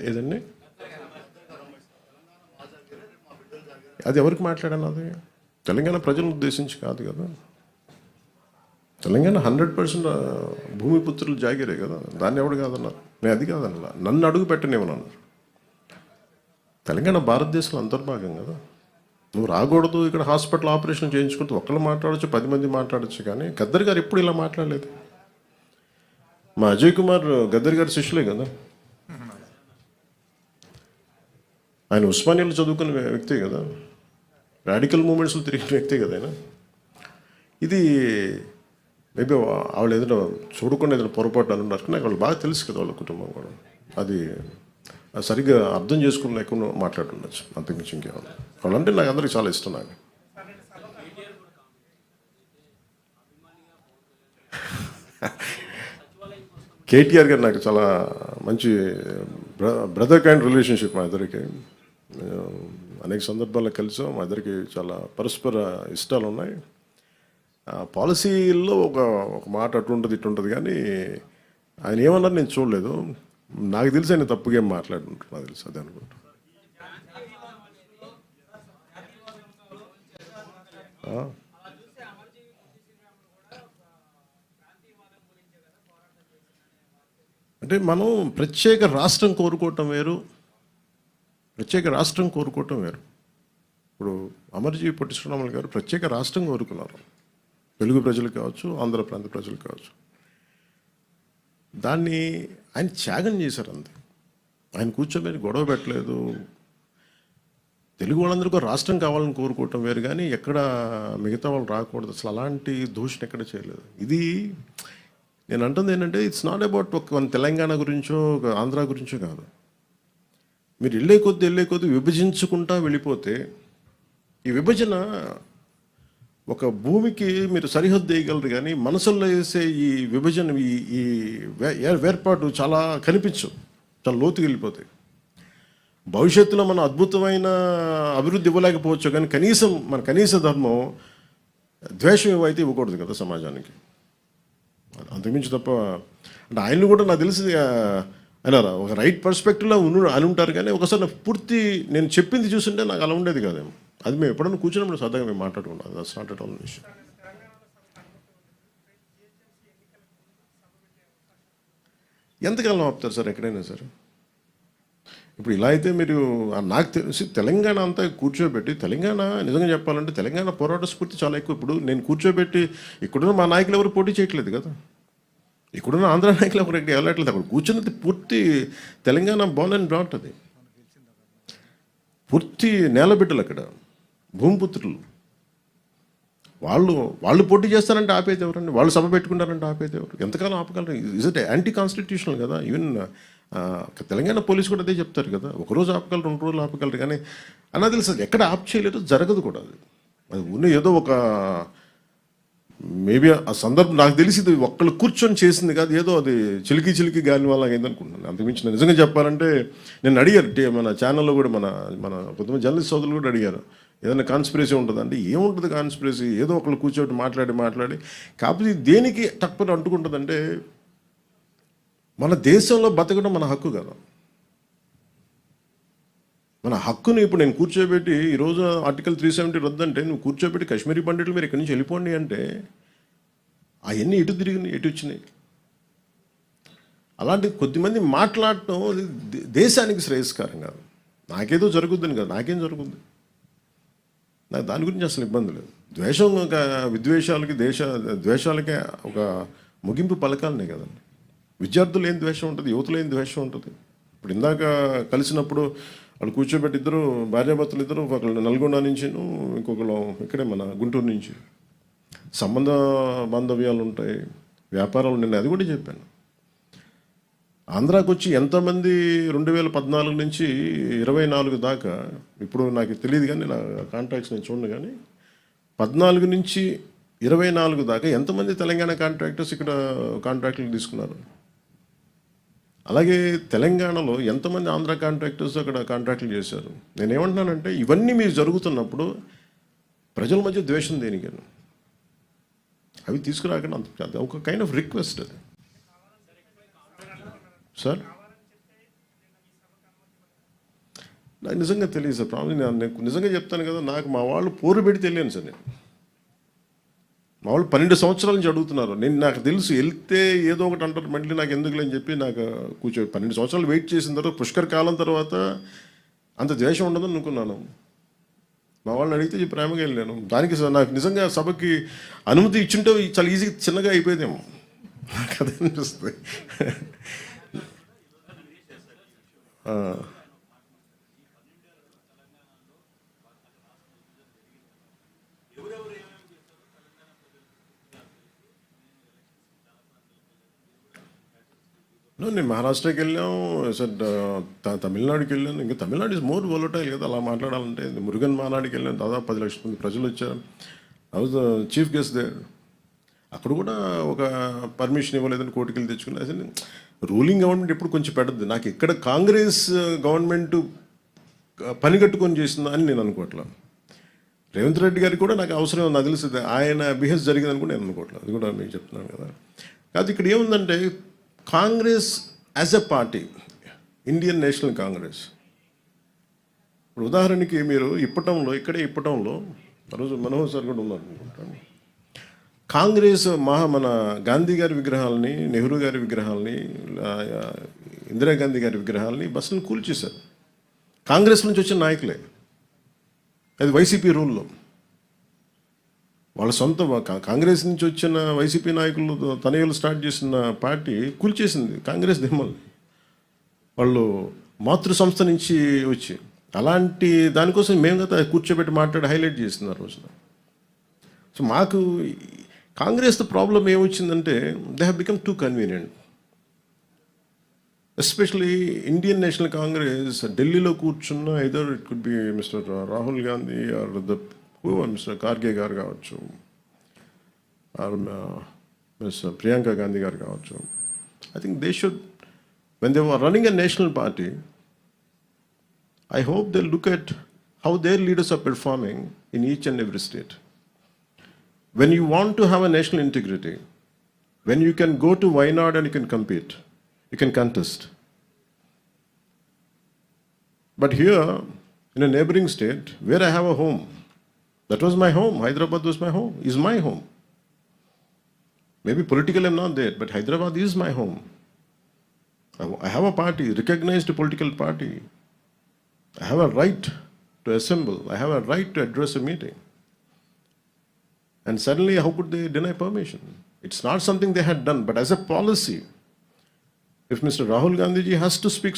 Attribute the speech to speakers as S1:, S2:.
S1: ఏదండి? అది ఎవరికి మాట్లాడాను? అది తెలంగాణ ప్రజలను ఉద్దేశించి కాదు కదా. తెలంగాణ 100% భూమిపుత్రులు జాగిరే కదా. దాన్ని ఎవడు కాదన్నారు. నేను అది కాదన్నా, నన్ను అడుగు పెట్టనివ్వనన్నారు. తెలంగాణ భారతదేశంలో అంతర్భాగం కదా. నువ్వు రాకూడదు, ఇక్కడ హాస్పిటల్ ఆపరేషన్ చేయించుకుంటూ ఒక్కళ్ళు మాట్లాడచ్చు, 10 మంది మాట్లాడచ్చు. కానీ గద్దర్ గారు ఎప్పుడు ఇలా మాట్లాడలేదు. మా అజయ్ కుమార్ గద్దర్ గారి శిష్యులే కదా. ఆయన ఉస్మానియాలో చదువుకున్న వ్యక్తే కదా. రాడికల్ మూమెంట్స్లో తిరిగిన వ్యక్తే కదా ఆయన. ఇది మేబీ వాళ్ళు ఏదైనా చూడకుండా ఏదైనా పొరపాటు అని ఉన్నారు. నాకు వాళ్ళు బాగా తెలుసు కదా, వాళ్ళ కుటుంబం కూడా. అది సరిగ్గా అర్థం చేసుకుని లేకుండా మాట్లాడుండొచ్చు, అంతకుమించి ఇంకేమన్నా. వాళ్ళంటే నాకు అందరికి చాలా ఇష్టం. నాకు కేటీఆర్ గారు నాకు చాలా మంచి బ్రదర్ కైండ్ రిలేషన్షిప్. మా ఇద్దరికి అనేక సందర్భాల్లో కలిసాం. మా ఇద్దరికి చాలా పరస్పర ఇష్టాలు ఉన్నాయి. పాలసీల్లో ఒక మాట అటు ఉంటుంది ఇటు ఉంటుంది. కానీ ఆయన ఏమన్నారు నేను చూడలేదు. నాకు తెలిసి ఆయన తప్పుగా ఏం మాట్లాడుకుంటారు, నాకు తెలుసు. అదే అనుకుంటా. అంటే మనం ప్రత్యేక రాష్ట్రం కోరుకోవటం వేరు, ప్రత్యేక రాష్ట్రం కోరుకోవటం వేరు. ఇప్పుడు అమర్జీ పొట్టి శ్రీరాములు గారు ప్రత్యేక రాష్ట్రం కోరుకున్నారు. తెలుగు ప్రజలు కావచ్చు, ఆంధ్ర ప్రాంత ప్రజలు కావచ్చు. దాన్ని ఆయన త్యాగం చేశారు అంతే. ఆయన కూర్చోబెట్టి గొడవ పెట్టలేదు. తెలుగు వాళ్ళందరికీ రాష్ట్రం కావాలని కోరుకోవటం వేరు, కానీ ఎక్కడ మిగతా వాళ్ళు రాకూడదు, అసలు అలాంటి దూషణ ఎక్కడ చేయలేదు. ఇది నేను అంటుంది ఏంటంటే, ఇట్స్ నాట్ అబౌట్ ఒక తెలంగాణ గురించో ఒక ఆంధ్ర గురించో కాదు. మీరు వెళ్ళే కొద్దీ విభజించుకుంటా వెళ్ళిపోతే, ఈ విభజన ఒక భూమికి మీరు సరిహద్దు వేయగలరు, కానీ మనసుల్లో వేసే ఈ విభజన, ఈ వేర్పాటు చాలా కనిపించు, చాలా లోతుకి వెళ్ళిపోతాయి. భవిష్యత్తులో మనం అద్భుతమైన అభివృద్ధి ఇవ్వలేకపోవచ్చు, కానీ కనీసం మన కనీస ధర్మం ద్వేషం ఇవ్వైతే ఇవ్వకూడదు కదా సమాజానికి. అంతకుమించి తప్ప. అంటే ఆయన్ని కూడా నాకు తెలిసి ఆయన ఒక రైట్ పర్స్పెక్టివ్లో అని ఉంటారు. కానీ ఒకసారి పూర్తి నేను చెప్పింది చూస్తుంటే నాకు అలా ఉండేది కాదేమో. అది మేము ఎప్పుడైనా కూర్చున్నప్పుడు సరదాగా మేము మాట్లాడుకుంటాం. That's not at all issue. ఎంతకాలం ఆపుతారు సార్ ఎక్కడైనా సరే? ఇప్పుడు ఇలా అయితే మీరు నాకు తెలిసి తెలంగాణ అంతా కూర్చోబెట్టి, తెలంగాణ నిజంగా చెప్పాలంటే తెలంగాణ పోరాట స్ఫూర్తి చాలా ఎక్కువ. ఇప్పుడు నేను కూర్చోబెట్టి ఇక్కడున్న మా నాయకులు ఎవరు పోటీ చేయట్లేదు కదా. ఇక్కడున్న ఆంధ్ర నాయకులు ఎవరు ఎక్కడ వెళ్ళట్లేదు. అక్కడ కూర్చున్నది పూర్తి తెలంగాణ బోర్న్ అండ్ బ్రాట్. అది పూర్తి నేలబిడ్డలు, అక్కడ భూమిపుత్రులు. వాళ్ళు పోటీ చేస్తారంటే ఆపేది ఎవరండి? వాళ్ళు సభ పెట్టుకుంటారంటే ఆపేది ఎవరు? ఎంతకాలం ఆపగలరు? ఇజ్ ఇట్ యాంటీ కాన్స్టిట్యూషనల్ కదా. ఈవెన్ తెలంగాణ పోలీసు కూడా అదే చెప్తారు కదా, ఒకరోజు ఆపగలరు, 2 రోజులు ఆపగలరు. కానీ అన్న తెలుసు ఎక్కడ ఆప్ చేయలేరు, జరగదు కూడా. అది ఉన్న ఏదో ఒక మేబీ ఆ సందర్భం నాకు తెలిసి ఒక్కళ్ళు కూర్చొని చేసింది కాదు, ఏదో అది చిలికి గాలి వల్ల అయిందనుకుంటున్నాను. అంతకుమించి నేను నిజంగా చెప్పాలంటే, నేను అడిగారు మన ఛానల్లో కూడా, మన కొంతమంది జర్నలిస్ట్ సోదరులు కూడా అడిగారు, ఏదైనా కాన్స్పిరసీ ఉంటుందండి. ఏముంటుంది కాన్స్పిరసీ? ఏదో ఒకళ్ళు కూర్చోటి మాట్లాడి కాకపోతే దేనికి తక్కువ అంటుకుంటుందంటే, మన దేశంలో బతకడం మన హక్కు కదా. మన హక్కుని ఇప్పుడు నేను కూర్చోబెట్టి ఈరోజు ఆర్టికల్ 370 రద్దంటే, నువ్వు కూర్చోబెట్టి కాశ్మీరీ పండితులు మీరు ఇక్కడి నుంచి వెళ్ళిపోండి అంటే, అవన్నీ ఎటు తిరిగినాయి, ఎటు వచ్చినాయి? అలాంటి కొద్దిమంది మాట్లాడటం దేశానికి శ్రేయస్కరం కాదు. నాకేదో జరుగుద్దని కాదు, నాకేం జరుగుద్ది? నాకు దాని గురించి అసలు ఇబ్బంది లేదు. ద్వేషం, ఒక విద్వేషాలకి ద్వేషాలకే ఒక ముగింపు పలకాలనే కదండి. విద్యార్థులు ఏం ద్వేషం ఉంటుంది, యువతులు ఏం ద్వేషం ఉంటుంది. ఇప్పుడు ఇందాక కలిసినప్పుడు వాళ్ళు కూర్చోబెట్టి ఇద్దరు భార్యాభర్తలు, ఇద్దరు, ఒకళ్ళు నల్గొండ నుంచి, ఇంకొకళ్ళు ఇక్కడే మన గుంటూరు నుంచి. బాంధవ్యాలు ఉంటాయి, వ్యాపారాలు. నేను అది కూడా చెప్పాను. ఆంధ్రాకి వచ్చి ఎంతమంది 2014 నుంచి 24 దాకా, ఇప్పుడు నాకు తెలియదు కానీ నా కాంట్రాక్ట్స్ నేను చూడను, కానీ 14 నుంచి 24 దాకా ఎంతమంది తెలంగాణ కాంట్రాక్టర్స్ ఇక్కడ కాంట్రాక్టులు తీసుకున్నారు? అలాగే తెలంగాణలో ఎంతమంది ఆంధ్ర కాంట్రాక్టర్స్ అక్కడ కాంట్రాక్టులు చేశారు? నేనేమంటున్నానంటే, ఇవన్నీ మీరు జరుగుతున్నప్పుడు ప్రజల మధ్య ద్వేషం దేనికని? అవి తీసుకురాకుండా అంత ఒక కైండ్ ఆఫ్ రిక్వెస్ట్ అది సార్. నాకు నిజంగా తెలియదు సార్. ప్రాబ్లం నేను నిజంగా చెప్తాను కదా, నాకు మా వాళ్ళు పోరు పెట్టి తెలియను సార్. నేను మా వాళ్ళు 12 సంవత్సరాల నుంచి అడుగుతున్నారు. నాకు తెలుసు వెళ్తే ఏదో ఒకటి అంటారు, మళ్ళీ నాకు ఎందుకులే అని చెప్పి నాకు 12 సంవత్సరాలు వెయిట్ చేసిన తర్వాత పుష్కర్ కాలం తర్వాత అంత ద్వేషం ఉండదని అనుకున్నాను. మా వాళ్ళని అడిగితే ప్రేమగా వెళ్ళాను. దానికి నాకు నిజంగా సభకి అనుమతి ఇచ్చుంటే చాలా ఈజీగా చిన్నగా అయిపోయేదేమో, నాకు అదే అనిపిస్తుంది. నేను మహారాష్ట్రకి వెళ్ళాం సార్, తమిళనాడుకి వెళ్ళాను. ఇంకా తమిళనాడు ఇస్ మోర్ వోలటైల్ కదా అలా మాట్లాడాలంటే. మురుగన్ మానాడికి వెళ్ళాను, దాదాపు 10 లక్షల మంది ప్రజలు వచ్చారు. I was chief guest there. అక్కడ కూడా ఒక పర్మిషన్ ఇవ్వలేదని కోర్టుకి వెళ్ళి తెచ్చుకున్నా. అసలు రూలింగ్ గవర్నమెంట్ ఎప్పుడు కొంచెం పెడద్దు. నాకు ఇక్కడ కాంగ్రెస్ గవర్నమెంట్ పని కట్టుకొని చేసిందా అని నేను అనుకోవట్లేదు. రేవంత్ రెడ్డి గారికి కూడా నాకు అవసరం నాకు తెలుస్తుంది, ఆయన బిహేవ్ జరిగిందని కూడా నేను అనుకోవట్లేదు. అది కూడా మీకు చెప్తున్నాను కదా. కాదు ఇక్కడ ఏముందంటే Congress as a party, Indian National Congress, ఇప్పుడు ఉదాహరణకి మీరు ఇప్పటంలో ఆ రోజు మనోహర్ సార్ కూడా ఉన్నారు అనుకుంటాను. కాంగ్రెస్ మన గాంధీ గారి విగ్రహాలని, నెహ్రూ గారి విగ్రహాలని, ఇందిరాగాంధీ గారి విగ్రహాలని బస్సులను కూల్చేశారు. కాంగ్రెస్ నుంచి వచ్చిన నాయకులే. అది వైసీపీ రూల్లో. వాళ్ళ సొంత కాంగ్రెస్ నుంచి వచ్చిన వైసీపీ నాయకులు తనయులు స్టార్ట్ చేసిన పార్టీ కూల్చేసింది కాంగ్రెస్ దిమ్మల్ని. వాళ్ళు మాతృ సంస్థ నుంచి వచ్చి అలాంటి దానికోసం మేము కదా కూర్చోబెట్టి మాట్లాడి హైలైట్ చేసింది ఆ రోజున. సో మాకు కాంగ్రెస్ ప్రాబ్లం ఏమొచ్చిందంటే they have become too convenient. Especially Indian National Congress ఢిల్లీలో కూర్చున్న either it could be mister Rahul Gandhi or mister Kharge గారు కావచ్చు, ఆర్ మిస్ ప్రియాంక గాంధీ గారు కావచ్చు. I think they should, when they were running a national party, I hope they look at how their leaders are performing in each and every state. When you want to have a national integrity, when you can go to Wayanad and you can compete, you can contest. But here, in a neighboring state, where I have a home, that was my home, Hyderabad was my home, is my home. Maybe politically I'm not there, but Hyderabad is my home. I have a party, recognized political party. I have a right to assemble, I have a right to address a meeting. And suddenly, how could they deny permission? It's not something they had done, but as a policy, if Mr. Rahul Gandhi ji has to speak